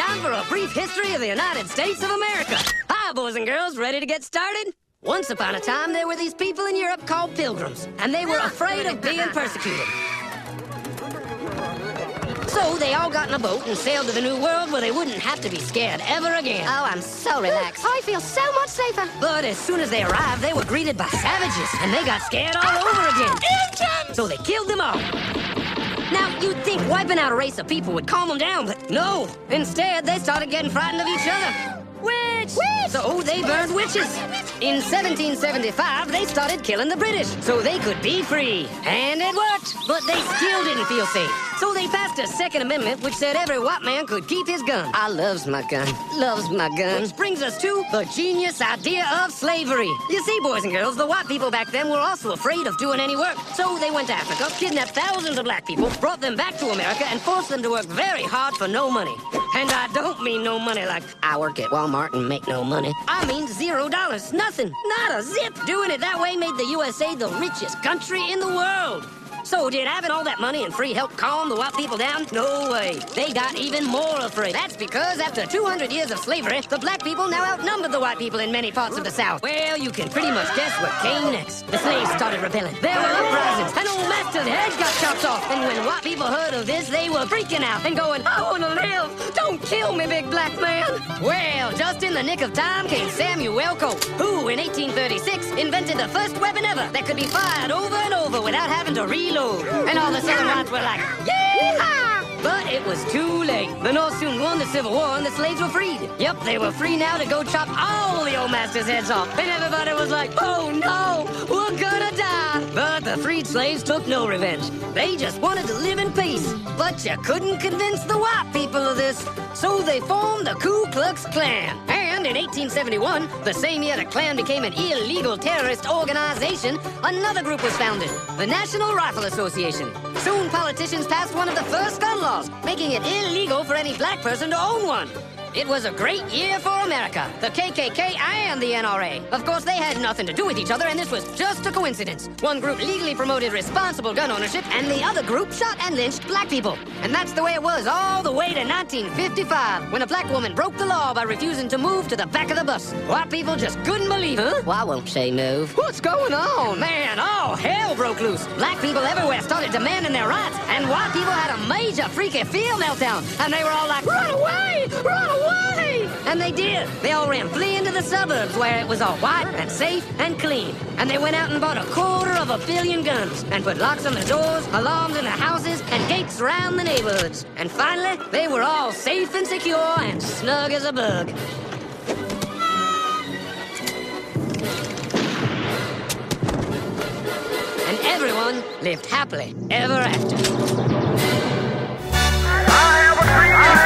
time for a brief history of the United States of America. Hi, boys and girls, ready to get started? Once upon a time, there were these people in Europe called pilgrims, and they were afraid of being persecuted. So they all got in a boat and sailed to the New World where they wouldn't have to be scared ever again. Oh, I'm so relaxed. I feel so much safer. But as soon as they arrived, they were greeted by savages, and they got scared all over again. Indians! So they killed them all. Now, you'd think wiping out a race of people would calm them down, but no. Instead, they started getting frightened of each other. Witch! So they burned witches. In 1775, they started killing the British so they could be free. And it worked, but they still didn't feel safe. So they passed a Second Amendment which said every white man could keep his gun. I loves my gun. Loves my gun. Which brings us to the genius idea of slavery. You see, boys and girls, the white people back then were also afraid of doing any work. So they went to Africa, kidnapped thousands of black people, brought them back to America, and forced them to work very hard for no money. And I don't mean no money like I work at Walmart and make no money. I mean $0. Nothing. Not a zip. Doing it that way made the USA the richest country in the world. So did having all that money and free help calm the white people down? No way. They got even more afraid. That's because after 200 years of slavery, the black people now outnumbered the white people in many parts of the South. Well, you can pretty much guess what came next. The slaves started rebelling. There were uprisings, and old master's heads got chopped off. And when white people heard of this, they were freaking out and going, I want to live. Don't kill me, big black man. Well, just in the nick of time came Samuel Colt, who in 1836 invented the first weapon ever that could be fired over and over without having to reload. And all the Southern whites were like, yeehaw! But it was too late. The North soon won the Civil War and the slaves were freed. Yep, they were free now to go chop all the old master's heads off. And everybody was like, oh no, we're gonna die. But the freed slaves took no revenge. They just wanted to live in peace. But you couldn't convince the white people of this. So they formed the Ku Klux Klan. And in 1871, the same year the Klan became an illegal terrorist organization, another group was founded, the National Rifle Association. Soon politicians passed one of the first gun laws, making it illegal for any black person to own one. It was a great year for America, the KKK and the NRA. Of course, they had nothing to do with each other, and this was just a coincidence. One group legally promoted responsible gun ownership, and the other group shot and lynched black people. And that's the way it was all the way to 1955, when a black woman broke the law by refusing to move to the back of the bus. White people just couldn't believe it. Huh? Why won't they move? What's going on? Man, all hell broke loose. Black people everywhere started demanding their rights, and white people had a major freaky fear meltdown, and they were all like, run away! Run away! And they did. They all ran fleeing to the suburbs where it was all white and safe and clean. And they went out and bought 250 million guns and put locks on the doors, alarms in the houses, and gates around the neighborhoods. And finally, they were all safe and secure and snug as a bug. And everyone lived happily ever after. I have a dream.